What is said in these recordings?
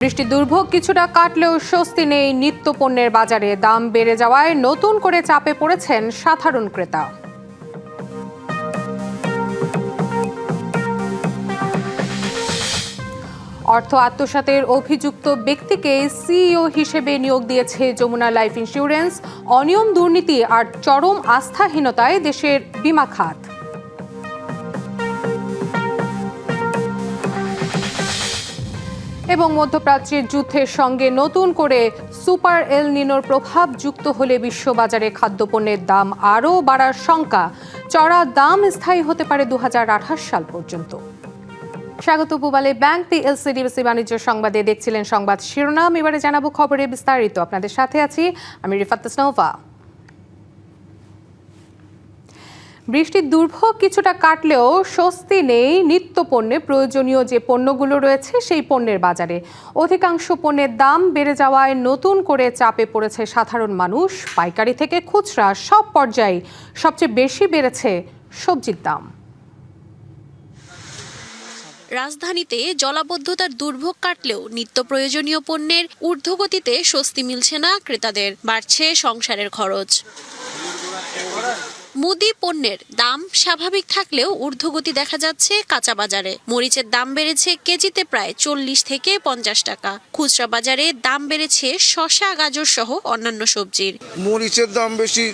বৃষ্টির দুর্ভোগ কিছুটা কাটলেও স্বস্তি নেই নিত্যপণ্যের বাজারে। দাম বেড়ে যাওয়ায় নতুন করে চাপে পড়েছেন সাধারণ ক্রেতা। অর্থ আত্মসাতের অভিযুক্ত ব্যক্তিকে সিইও হিসেবে নিয়োগ দিয়েছে যমুনা লাইফ ইন্স্যুরেন্স। অনিয়ম, দুর্নীতি আর চরম আস্থাহীনতায় দেশের বীমা খাত। এবং মধ্যপ্রাচ্যের যুদ্ধের সঙ্গে নতুন করে সুপার এল নিনোর প্রভাব যুক্ত হলে বিশ্ববাজারে খাদ্যপণ্যের দাম আরও বাড়ার শঙ্কা। চড়া দাম স্থায়ী হতে পারে 2028 সাল পর্যন্ত। স্বাগত পুবালী ব্যাংক পিএলসি ডিবিসি বাণিজ্য সংবাদে দেখছিলেন সংবাদ শিরোনাম। এবারে জানাবো খবরে বিস্তারিত। আপনাদের সাথে আছি আমি রিফাত তাসনভা। বৃষ্টির দুর্ভোগ কিছুটা কাটলেও স্বস্তি নেই নিত্যপণ্যে প্রয়োজনীয় যে পণ্যগুলো রয়েছে সেই পণ্যের বাজারে। অধিকাংশ পণ্যের দাম বেড়ে যাওয়ায় নতুন করে চাপে পড়েছে সাধারণ মানুষ। পাইকারি থেকে খুচরা সব পর্যায়ে সবচেয়ে বেশি বেড়েছে সবজির দাম। রাজধানীতে জলাবদ্ধতার দুর্ভোগ কাটলেও নিত্য প্রয়োজনীয় পণ্যের ঊর্ধ্বগতিতে স্বস্তি মিলছে না ক্রেতাদের। বাড়ছে সংসারের খরচ। মুদি পণ্যের দাম স্বাভাবিক থাকলেও ঊর্ধ্বগতি দেখা যাচ্ছে কাঁচা বাজারে। মরিচের দাম বেড়েছে কেজিতে প্রায় 40 থেকে 50 টাকা। খুচরা বাজারে দাম বেড়েছে শসা, গাজর সহ অন্যান্য সবজির। মরিচের দাম বেশি,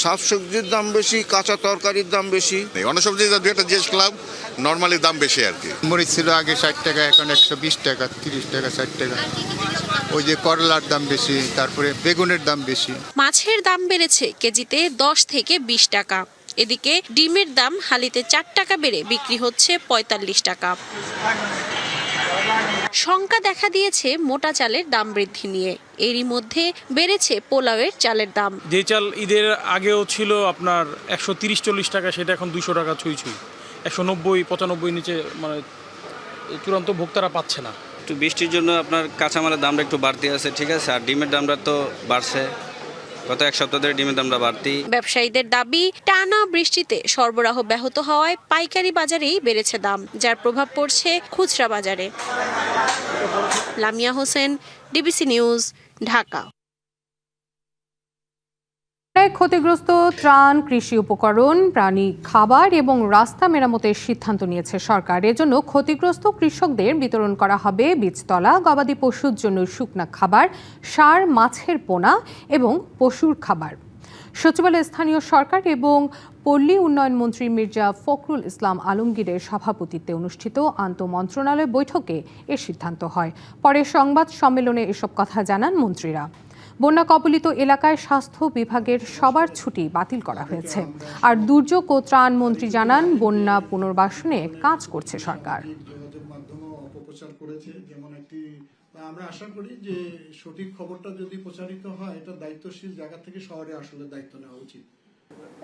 শাকসবজির দাম বেশি, কাঁচা তরকারির দাম বেশি। অন্য সবজি যেটা জিজ্ঞেস করলাম নর্মালি দাম বেশি আর কি। মরিচ ছিল আগে 60 টাকা, এখন 120 টাকা, 30 টাকা, 60 টাকা। ওই যে করলার দাম বেশি, তারপরে বেগুনের দাম বেশি। মাছের দাম বেড়েছে কেজিতে 10 থেকে 20 টাকা। এদিকে ডিমের দাম হালিতে 4 টাকা বেড়ে বিক্রি হচ্ছে 45 টাকা। শঙ্কা দেখা দিয়েছে মোটা চালের দাম বৃদ্ধি নিয়ে। এরই মধ্যে বেড়েছে পোলাওয়ের চালের দাম। যে চাল ঈদের আগেও ছিল আপনার 130-40 টাকা, সেটা এখন 200 টাকা ছুঁই 190-95 নিচে, মানে চূড়ান্ত ভোক্তারা পাচ্ছে না। একটু বৃষ্টির জন্য আপনার কাঁচামালের দামটা একটু বাড়তি আছে, ঠিক আছে। আর ডিমের দামটা তো বাড়ছে, গত এক সপ্তাহ ধরে ডিমের দামটা বাড়তি। ব্যবসায়ীদের দাবি, টানা বৃষ্টিতে সরবরাহ ব্যাহত হওয়ায় পাইকারি বাজারেই বেড়েছে দাম, যার প্রভাব পড়ছে খুচরা বাজারে। Lamia Hossain, DBC news, Dhaka. ক্ষতিগ্রস্ত ত্রাণ, কৃষি উপকরণ, প্রাণী খাবার এবং রাস্তা মেরামতের সিদ্ধান্ত নিয়েছে সরকার। এজন্য ক্ষতিগ্রস্ত কৃষকদের বিতরণ করা হবে বীজতলা, গবাদি পশুর জন্য শুকনা খাবার, সার, মাছের পোনা এবং পশুর খাবার। সচিবালয়ে স্থানীয় সরকার এবং পল্লী উন্নয়ন মন্ত্রী মির্জা ফখরুল ইসলাম আলমগীরের সভাপতিত্বে অনুষ্ঠিত আন্তঃমন্ত্রণালয় বৈঠকে এ সিদ্ধান্ত হয়। পরে সংবাদ সম্মেলনে এসব কথা জানান মন্ত্রীরা। বন্যা কবলিত এলাকায় স্বাস্থ্য বিভাগের সবার ছুটি বাতিল করা হয়েছে। আর দুর্যোগ ও ত্রাণ মন্ত্রী জানান, বন্যা পুনর্বাসনে কাজ করছে সরকার। আমরা আশা করি যে সঠিক খবরটা যদি প্রচারিত হয়, এটা দায়িত্বশীল জায়গা থেকে শহরে আসলে দায়িত্ব নেওয়া উচিত।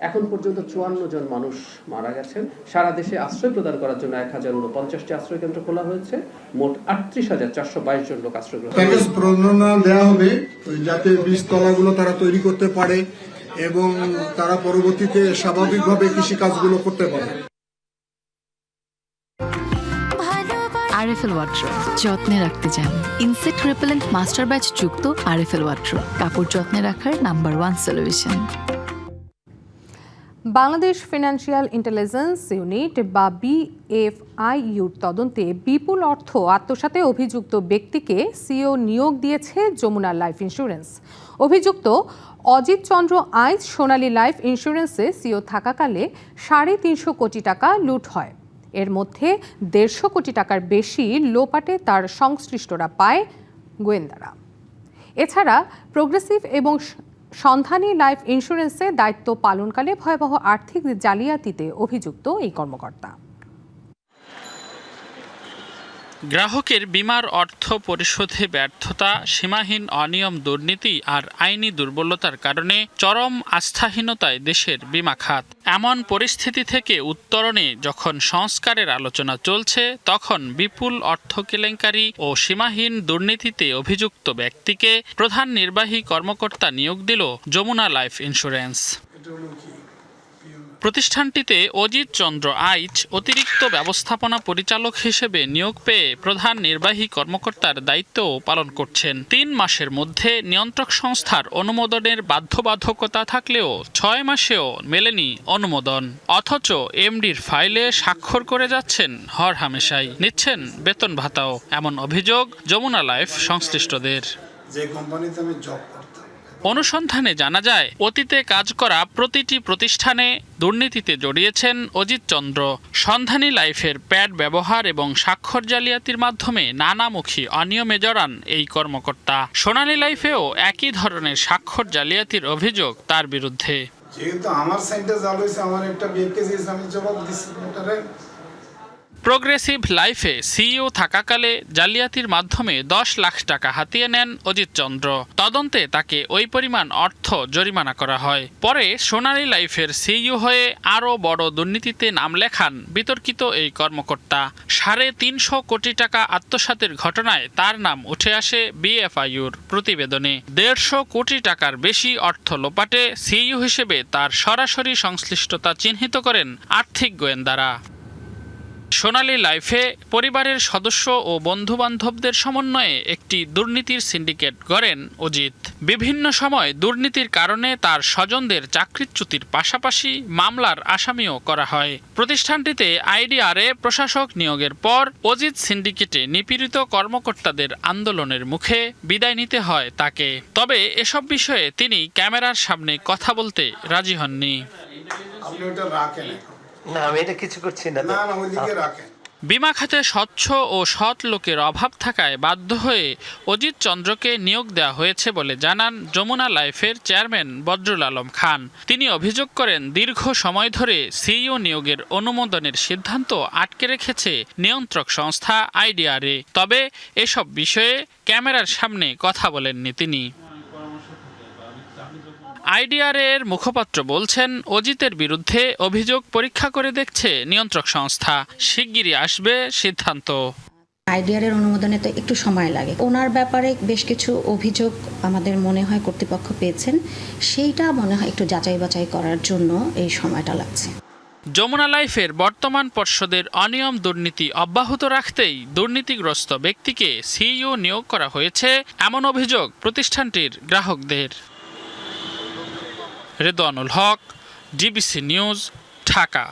এখন পর্যন্ত 54 জন মানুষ মারা গেছেন। সারা দেশে আশ্রয় প্রদান করার জন্য 1049টি আশ্রয় কেন্দ্র খোলা হয়েছে। মোট 38,422 জন লোক আশ্রয় গ্রহণ প্যাকেজ প্রণোদনা দেওয়া হবে যাতে বীজতলাগুলো তারা তৈরি করতে পারে এবং তারা পরবর্তীতে স্বাভাবিকভাবে কৃষি কাজগুলো করতে পারে। আরএফএল ওয়াট্রো, যত্নে রাখতে চান ইনসেক্ট রিপেলেন্ট মাস্টার ব্যাচ যুক্ত আরএফএল ওয়াট্রো, কাপড় যত্নে রাখার number 1 solution. Bangladesh financial intelligence unit বা বিএফআইইউর তদন্তে বিপুল অর্থ আত্মসাতে অভিযুক্ত ব্যক্তিকে সিইও নিয়োগ দিয়েছে যমুনা লাইফ ইন্স্যুরেন্স। অভিযুক্ত অজিত চন্দ্র আইচ সোনালী লাইফ ইন্স্যুরেন্সে সিইও থাকাকালে 350 কোটি টাকা লুট হয়। এর মধ্যে 150 কোটি টাকার বেশি লোপাটে তার সংশ্লিষ্টরা পায় গোয়েন্দারা। এছাড়া প্রোগ্রেসিভ এবং সন্ধানী লাইফ ইন্স্যুরেন্সে দায়িত্ব পালনকালে ভয়াবহ আর্থিক জালিয়াতিতে অভিযুক্ত এই কর্মকর্তা। গ্রাহকের বীমার অর্থ পরিশোধে ব্যর্থতা, সীমাহীন অনিয়ম, দুর্নীতি আর আইনি দুর্বলতার কারণে চরম আস্থাহীনতায় দেশের বীমা খাত। এমন পরিস্থিতি থেকে উত্তরণে যখন সংস্কারের আলোচনা চলছে, তখন বিপুল অর্থ কেলেঙ্কারি ও সীমাহীন দুর্নীতিতে অভিযুক্ত ব্যক্তিকে প্রধান নির্বাহী কর্মকর্তা নিয়োগ দিল যমুনা লাইফ ইন্স্যুরেন্স। প্রতিষ্ঠানটিতে অজিত চন্দ্র আইচ অতিরিক্ত ব্যবস্থাপনা পরিচালক হিসেবে নিয়োগ পেয়ে প্রধান নির্বাহী কর্মকর্তার দায়িত্বও পালন করছেন। 3 মাসের মধ্যে নিয়ন্ত্রক সংস্থার অনুমোদনের বাধ্যবাধকতা থাকলেও 6 মাসেও মেলেনি অনুমোদন, অথচ এমডির ফাইলে স্বাক্ষর করে যাচ্ছেন হরহামেশাই, নিচ্ছেন বেতন ভাতাও। এমন অভিযোগ যমুনা লাইফ সংশ্লিষ্টদের। যে কোম্পানিতে আমি জব করতাম, অনুসন্ধানে জানা যায় অতীতে কাজ করা প্রতিটি প্রতিষ্ঠানে দুর্নীতিতে জড়িয়েছেন অজিত চন্দ্র। সন্ধানী লাইফের প্যাড ব্যবহার এবং স্বাক্ষর জালিয়াতির মাধ্যমে নানামুখী অনিয়মে জড়ান এই কর্মকর্তা। সোনালী লাইফেও একই ধরনের স্বাক্ষর জালিয়াতির অভিযোগ তার বিরুদ্ধে। যেহেতু আমার সাইডে জাল হয়েছে, আমার একটা বিএফকেসি আমি জবাব দিচ্ছি। প্রোগ্রেসিভ লাইফে সিইও থাকাকালে জালিয়াতির মাধ্যমে 10 লাখ টাকা হাতিয়ে নেন অজিত চন্দ্র। তদন্তে তাকে ওই পরিমাণ অর্থ জরিমানা করা হয়। পরে সোনালী লাইফের সিইও হয়ে আরও বড় দুর্নীতিতে নাম লেখান বিতর্কিত এই কর্মকর্তা। 350 কোটি টাকা আত্মসাতের ঘটনায় তার নাম উঠে আসে বিএফআইউর প্রতিবেদনে। 150 কোটি টাকার বেশি অর্থ লোপাটে সিইও হিসেবে তার সরাসরি সংশ্লিষ্টতা চিহ্নিত করেন আর্থিক গোয়েন্দারা। সোনালী লাইফে পরিবারের সদস্য ও বন্ধুবান্ধবদের সমন্বয়ে একটি দুর্নীতির সিন্ডিকেট গড়েন অজিত। বিভিন্ন সময় দুর্নীতির কারণে তার স্বজনদের চাকরিচ্যুতির পাশাপাশি মামলার আসামিও করা হয়। প্রতিষ্ঠানটিতে আইডিআরে প্রশাসক নিয়োগের পর অজিত সিন্ডিকেটে নিপীড়িত কর্মকর্তাদের আন্দোলনের মুখে বিদায় নিতে হয় তাকে। তবে এসব বিষয়ে তিনি ক্যামেরার সামনে কথা বলতে রাজি হননি। আপনি ওটা রাখেন, না আমি এটা কিছু করছি না। না ওইদিকে রাখেন। বিমা খাতে স্বচ্ছ ও সৎ লোকের অভাব থাকায় বাধ্য হয়ে অজিত চন্দ্রকে নিয়োগ দেওয়া হয়েছে বলে জানান যমুনা লাইফের চেয়ারম্যান বদরুল আলম খান। তিনি অভিযোগ করেন দীর্ঘ সময় ধরে সিইও নিয়োগের অনুমোদনের সিদ্ধান্ত আটকে রেখেছে নিয়ন্ত্রক সংস্থা আইডিআরএ। তবে এসব বিষয়ে ক্যামেরার সামনে কথা বলেননি তিনি। আইডিআরএ এর মুখপাত্র বলছেন অজিতের বিরুদ্ধে অভিযোগ পরীক্ষা করে দেখছে নিয়ন্ত্রক সংস্থা, শিগগিরই আসবে সিদ্ধান্ত। আইডিআরএর অনুমোদনে তো একটু সময় লাগে। ওনার ব্যাপারে বেশ কিছু অভিযোগ আমাদের মনে হয় কর্তৃপক্ষ পেয়েছেন, সেইটা মনে হয় একটু যাচাই বাছাই করার জন্য এই সময়টা লাগছে। যমুনা লাইফের বর্তমান পর্ষদের অনিয়ম দুর্নীতি অব্যাহত রাখতেই দুর্নীতিগ্রস্ত ব্যক্তিকে সিইও নিয়োগ করা হয়েছে এমন অভিযোগ প্রতিষ্ঠানটির গ্রাহকদের। রেদওয়ানুল হক, ডিবিসি নিউজ, ঢাকা।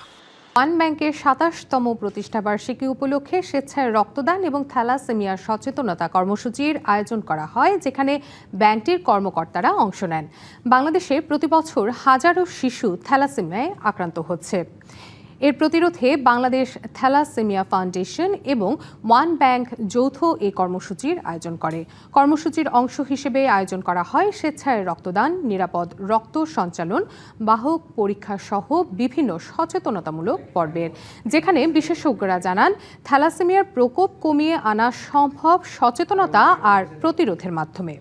ওয়ান ব্যাংকের 27তম প্রতিষ্ঠাবার্ষিকী উপলক্ষে স্বেচ্ছায় রক্তদান এবং থ্যালাসেমিয়া সচেতনতা কর্মসূচির আয়োজন করা হয়, যেখানে ব্যাংকটির কর্মকর্তারা অংশ নেন। বাংলাদেশে প্রতিবছর হাজারো শিশু থ্যালাসেমিয়ায় আক্রান্ত হচ্ছে। এর প্রতিরোধে বাংলাদেশ থ্যালাসেমিয়া ফাউন্ডেশন এবং ওয়ান ব্যাংক যৌথ এই কর্মসূচির আয়োজন করে। কর্মসূচির অংশ হিসেবে আয়োজন করা হয় স্বেচ্ছায় রক্তদান, নিরাপদ রক্ত সঞ্চালন, বাহক পরীক্ষা সহ বিভিন্ন সচেতনতামূলক পর্বের, যেখানে বিশেষজ্ঞরা জানান থ্যালাসেমিয়ার প্রকোপ কমিয়ে আনা সম্ভব সচেতনতা আর প্রতিরোধের মাধ্যমে।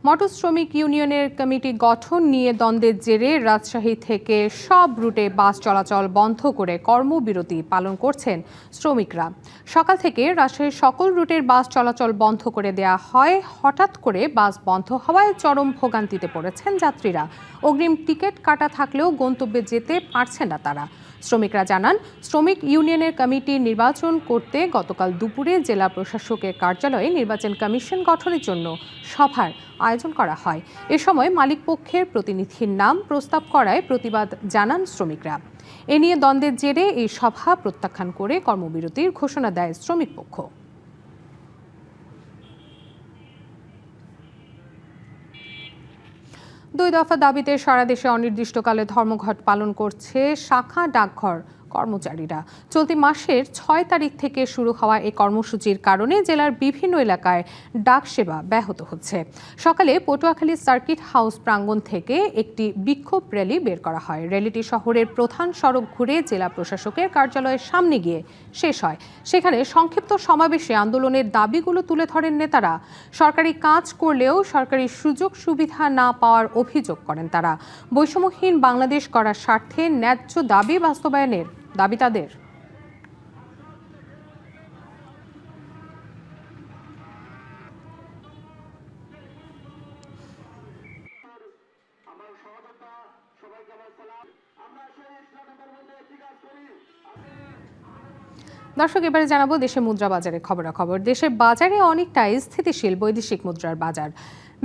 মোটর শ্রমিক ইউনিয়নের কমিটি গঠন নিয়ে দ্বন্দ্বের জেরে রাজশাহী থেকে সব রুটে বাস চলাচল বন্ধ করে কর্মবিরতি পালন করছেন শ্রমিকরা। সকাল থেকে রাজশাহীর সকল রুটের বাস চলাচল বন্ধ করে দেয়া হয়। হঠাৎ করে বাস বন্ধ হওয়ায় চরম ভোগান্তিতে পড়েছেন যাত্রীরা। অগ্রিম টিকিট কাটা থাকলেও গন্তব্যে যেতে পারছেন না তারা। শ্রমিকরা জানান, শ্রমিক ইউনিয়নের কমিটি নির্বাচন করতে গতকাল দুপুরে জেলা প্রশাসকের কার্যালয়ে নির্বাচন কমিশন গঠনের জন্য সভার আয়োজন করা হয়। এ সময় মালিকপক্ষের প্রতিনিধির নাম প্রস্তাব করায় প্রতিবাদ জানান শ্রমিকরা। এ নিয়ে দ্বন্দ্বের জেরে এই সভা প্রত্যাখ্যান করে কর্মবিরতির ঘোষণা দেয় শ্রমিক পক্ষ। দুই দফা দাবিতে সারা দেশে অনির্দিষ্টকালে ধর্মঘট পালন করছে শাখা ডাকঘর কর্মচারীরা। চলতি মাসের 6 তারিখ থেকে শুরু হওয়া এই কর্মসূচির কারণে জেলার বিভিন্ন এলাকায় ডাক সেবা ব্যাহত হচ্ছে। সকালে পটুয়াখালী সার্কিট হাউস প্রাঙ্গণ থেকে একটি বিক্ষোভ র্যালি বের করা হয়। র্যালিটি শহরের প্রধান সড়ক ঘুরে জেলা প্রশাসকের কার্যালয়ের সামনে গিয়ে শেষ হয়। সেখানে সংক্ষিপ্ত সমাবেশে আন্দোলনের দাবিগুলো তুলে ধরেন নেতারা। সরকারি কাজ করলেও সরকারি সুযোগ সুবিধা না পাওয়ার অভিযোগ করেন তারা। বৈষম্যহীন বাংলাদেশ করার স্বার্থে ন্যায্য দাবি বাস্তবায়নের দাবি তাদের। দর্শক, এবারে জানাবো দেশের মুদ্রা বাজারের খবরাখবর। দেশের বাজারে অনেকটাই স্থিতিশীল বৈদেশিক মুদ্রার বাজার।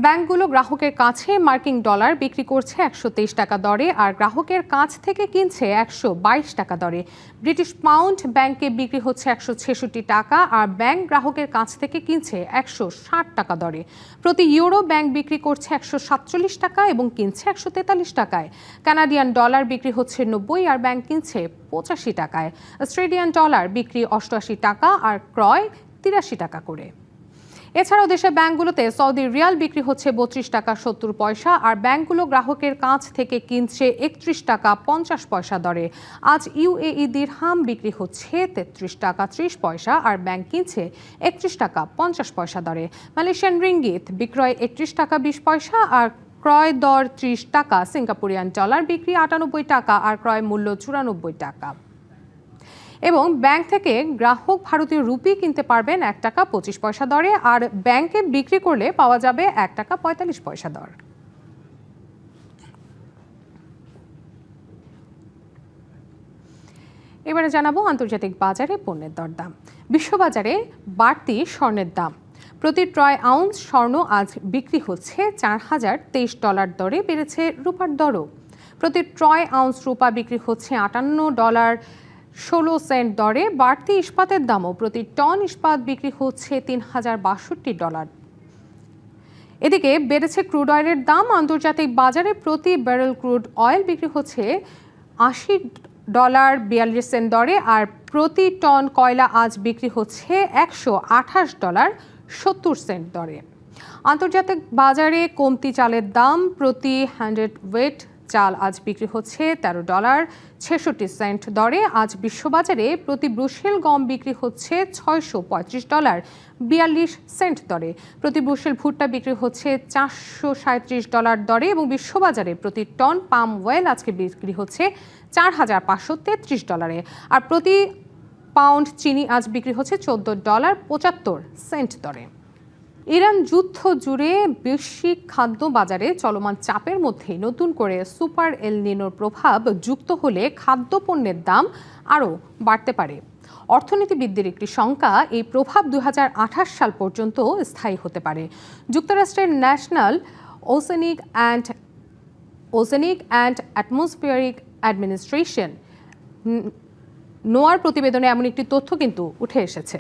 ব্যাংকগুলো গ্রাহকের কাছে মার্কিন ডলার বিক্রি করছে 123 টাকা দরে, আর গ্রাহকের কাছ থেকে কিনছে 122 টাকা দরে। ব্রিটিশ পাউন্ড ব্যাংকে বিক্রি হচ্ছে 166 টাকা, আর ব্যাংক গ্রাহকের কাছ থেকে কিনছে 160 টাকা দরে। প্রতি ইউরো ব্যাংক বিক্রি করছে 147 টাকা এবং কিনছে 143 টাকায়। কানাডিয়ান ডলার বিক্রি হচ্ছে 90 আর ব্যাংক কিনছে 85 টাকায়। অস্ট্রেলিয়ান ডলার বিক্রি 88 টাকা আর ক্রয় 83 টাকা করে। এছাড়াও দেশের ব্যাংকগুলোতে সৌদি রিয়াল বিক্রি হচ্ছে 32 টাকা 70 পয়সা, আর ব্যাংকগুলো গ্রাহকের কাছ থেকে কিনছে 31 টাকা 50 পয়সা দরে। আজ ইউএই দিরহাম বিক্রি হচ্ছে 33 টাকা 30 পয়সা, আর ব্যাংক কিনছে 31 টাকা 50 পয়সা দরে। মালয়েশিয়ান রিঙ্গিত বিক্রয় 31 টাকা 20 পয়সা আর ক্রয় দর 30 টাকা। সিঙ্গাপুরিয়ান ডলার বিক্রি 98 টাকা আর ক্রয় মূল্য 94 টাকা। এবং ব্যাংক থেকে গ্রাহক ভারতীয় রুপি কিনতে পারবেন 1 টাকা 25 পয়সা দরে, আর ব্যাংকে বিক্রি করলে পাওয়া যাবে 1 টাকা 45 পয়সা দর। এবারে জানাবো আন্তর্জাতিক বাজারে পণ্যের দরদাম। বিশ্ববাজারে বাড়তি স্বর্ণের দাম। প্রতি ট্রয় আউন্স স্বর্ণ আজ বিক্রি হচ্ছে $4023 দরে, বেড়েছে রূপার দরও। প্রতি ট্রয় আউন্স রূপা বিক্রি হচ্ছে $58.16 দরে। বাড়তি ইস্পাতের দামও, প্রতি টন ইস্পাত বিক্রি হচ্ছে $3062। এদিকে বেড়েছে ক্রুড অয়েলের দাম। আন্তর্জাতিক বাজারে প্রতি ব্যারেল ক্রুড অয়েল বিক্রি হচ্ছে $80.42 দরে, আর প্রতি টন কয়লা আজ বিক্রি হচ্ছে $128.70 দরে। আন্তর্জাতিক বাজারে কমতি চালের দাম। প্রতি 100 ওয়েট চাল আজ বিক্রি হচ্ছে $13.66 দরে। আজ বিশ্ববাজারে প্রতি ব্রুশেল গম বিক্রি হচ্ছে $635.42 দরে। প্রতি ব্রুশেল ভুট্টা বিক্রি হচ্ছে $437 দরে, এবং বিশ্ববাজারে প্রতি টন পাম অয়েল আজকে বিক্রি হচ্ছে $4533 আর প্রতি পাউন্ড চিনি আজ বিক্রি হচ্ছে $14.75 দরে। ইরান যুদ্ধ জুড়ে বৈশ্বিক খাদ্য বাজারে চলমান চাপের মধ্যে নতুন করে সুপার এল নিনোর প্রভাব যুক্ত হলে খাদ্যপণ্যের দাম আরও বাড়তে পারে। অর্থনীতিবিদদের একটি শঙ্কা, এই প্রভাব 2028 সাল পর্যন্ত স্থায়ী হতে পারে। যুক্তরাষ্ট্রের national oceanic and atmospheric administration নোয়ার প্রতিবেদনে এমন একটি তথ্য কিন্তু উঠে এসেছে।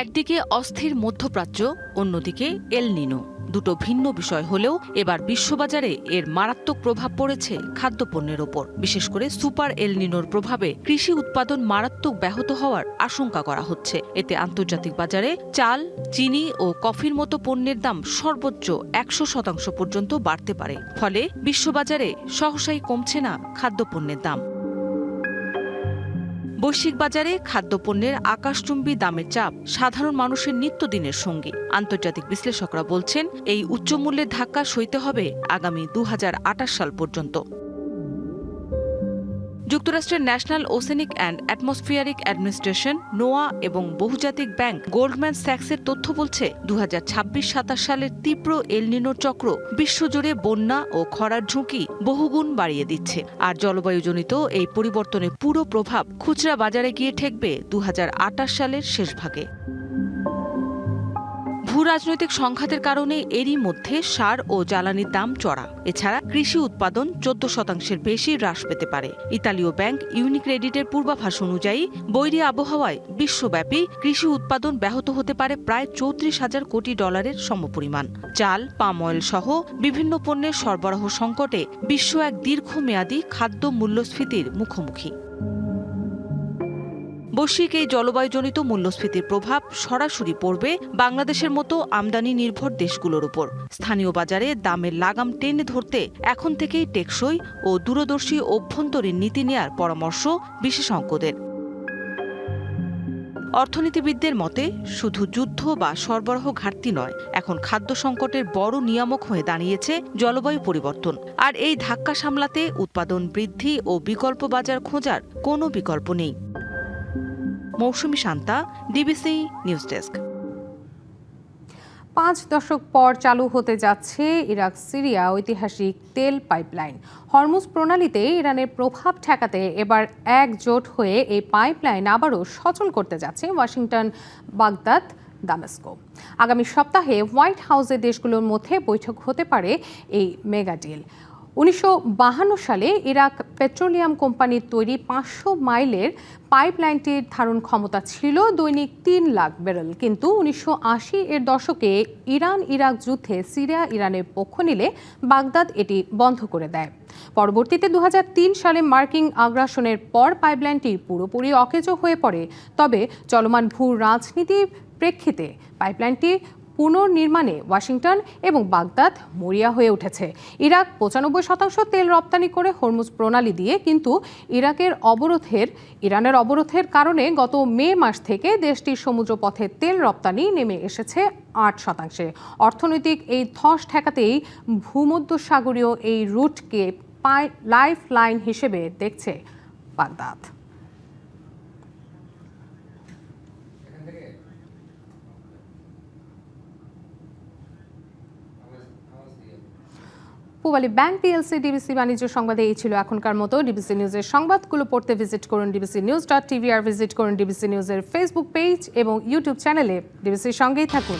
একদিকে অস্থির মধ্যপ্রাচ্য, অন্যদিকে এল নিনো। দুটো ভিন্ন বিষয় হলেও এবার বিশ্ববাজারে এর মারাত্মক প্রভাব পড়েছে খাদ্যপণ্যের ওপর। বিশেষ করে সুপার এল নিনোর প্রভাবে কৃষি উৎপাদন মারাত্মক ব্যাহত হওয়ার আশঙ্কা করা হচ্ছে। এতে আন্তর্জাতিক বাজারে চাল, চিনি ও কফির মতো পণ্যের দাম সর্বোচ্চ 100% পর্যন্ত বাড়তে পারে। ফলে বিশ্ববাজারে সহসাই কমছে না খাদ্যপণ্যের দাম। বৈশ্বিক বাজারে খাদ্যপণ্যের আকাশচুম্বী দামের চাপ সাধারণ মানুষের নিত্যদিনের সঙ্গী। আন্তর্জাতিক বিশ্লেষকরা বলছেন, এই উচ্চমূল্যের ধাক্কা সইতে হবে আগামী 2028 সাল পর্যন্ত। যুক্তরাষ্ট্রের national oceanic and atmospheric administration নোয়া এবং বহুজাতিক ব্যাংক গোল্ডম্যান স্যাক্সের তথ্য বলছে 2026-27 সালের তীব্র এল নিনোর চক্র বিশ্বজুড়ে বন্যা ও খরার ঝুঁকি বহুগুণ বাড়িয়ে দিচ্ছে। আর জলবায়ুজনিত এই পরিবর্তনের পুরো প্রভাব খুচরা বাজারে গিয়ে ঠেকবে 2028 সালের শেষ ভাগে। ভূরাজনৈতিক সংঘাতের কারণে এরই মধ্যে সার ও জ্বালানির দাম চড়া। এছাড়া কৃষি উৎপাদন 14% বেশি হ্রাস পেতে পারে। ইতালীয় ব্যাংক ইউনিক্রেডিটের পূর্বাভাস অনুযায়ী বৈরী আবহাওয়ায় বিশ্বব্যাপী কৃষি উৎপাদন ব্যাহত হতে পারে প্রায় 34,000 কোটি ডলারের সমপরিমাণ। চাল, পাম অয়েল সহ বিভিন্ন পণ্যের সরবরাহ সংকটে বিশ্ব এক দীর্ঘমেয়াদী খাদ্য মূল্যস্ফীতির মুখোমুখি। বৈশ্বিক এই জলবায়ুজনিত মূল্যস্ফীতির প্রভাব সরাসরি পড়বে বাংলাদেশের মতো আমদানি নির্ভর দেশগুলোর উপর। স্থানীয় বাজারে দামের লাগাম টেনে ধরতে এখন থেকেই টেকসই ও দূরদর্শী অভ্যন্তরীণ নীতি নেয়ার পরামর্শ বিশেষজ্ঞদের। অর্থনীতিবিদদের মতে শুধু যুদ্ধ বা সরবরাহ ঘাটতি নয়, এখন খাদ্য সংকটের বড় নিয়ামক হয়ে দাঁড়িয়েছে জলবায়ু পরিবর্তন। আর এই ধাক্কা সামলাতে উৎপাদন বৃদ্ধি ও বিকল্প বাজার খোঁজার কোনো বিকল্প নেই। মৌসুমী শান্তা, ডিবিসি নিউজ ডেস্ক। 5 দশক পর চালু হতে যাচ্ছে ইরাক সিরিয়া ঐতিহাসিক তেল পাইপলাইন। হরমুজ প্রণালীতে ইরানের প্রভাব ঠেকাতে এবার একজোট হয়ে এই পাইপলাইন আবারও সচল করতে যাচ্ছে ওয়াশিংটন, বাগদাদ, দামেস্কো। আগামী সপ্তাহে হোয়াইট হাউসে দেশগুলোর মধ্যে বৈঠক হতে পারে এই মেগা ডিল। 1952 সালে ইরাক পেট্রোলিয়াম কোম্পানির তৈরি 500 মাইলের পাইপলাইনটির ধারণ ক্ষমতা ছিল দৈনিক 3 লাখ ব্যারেল, কিন্তু 1980 এর দশকে ইরাক যুদ্ধে সিরিয়া ইরানের পক্ষ নিলে বাগদাদ এটি বন্ধ করে দেয়। পরবর্তীতে 2003 সালে মার্কিন আগ্রাসনের পর পাইপলাইনটি পুরোপুরি অকেজো হয়ে পড়ে। তবে চলমান ভূ রাজনীতির প্রেক্ষিতে পাইপলাইনটি পুনর্নির্মাণে ওয়াশিংটন এবং বাগদাদ মরিয়া হয়ে উঠেছে। ইরাক 95% তেল রপ্তানি করে হরমুজ প্রণালী দিয়ে, কিন্তু ইরানের অবরোধের কারণে গত মে মাস থেকে দেশটির সমুদ্রপথে তেল রপ্তানি নেমে এসেছে 8%। অর্থনৈতিক এই ধস ঠেকাতেই ভূমধ্যসাগরীয় এই রুটকে লাইফ লাইন হিসেবে দেখছে Baghdad. Pubali bank PLC DBC বাণিজ্য সংবাদে এই ছিল এখনকার মতো। ডিবিসি নিউজের সংবাদগুলো পড়তে ভিজিট করুন dbcnews.tv আর ভিজিট করুন ডিবিসি নিউজের ফেসবুক পেজ এবং ইউটিউব চ্যানেলে। ডিবিসির সঙ্গেই থাকুন।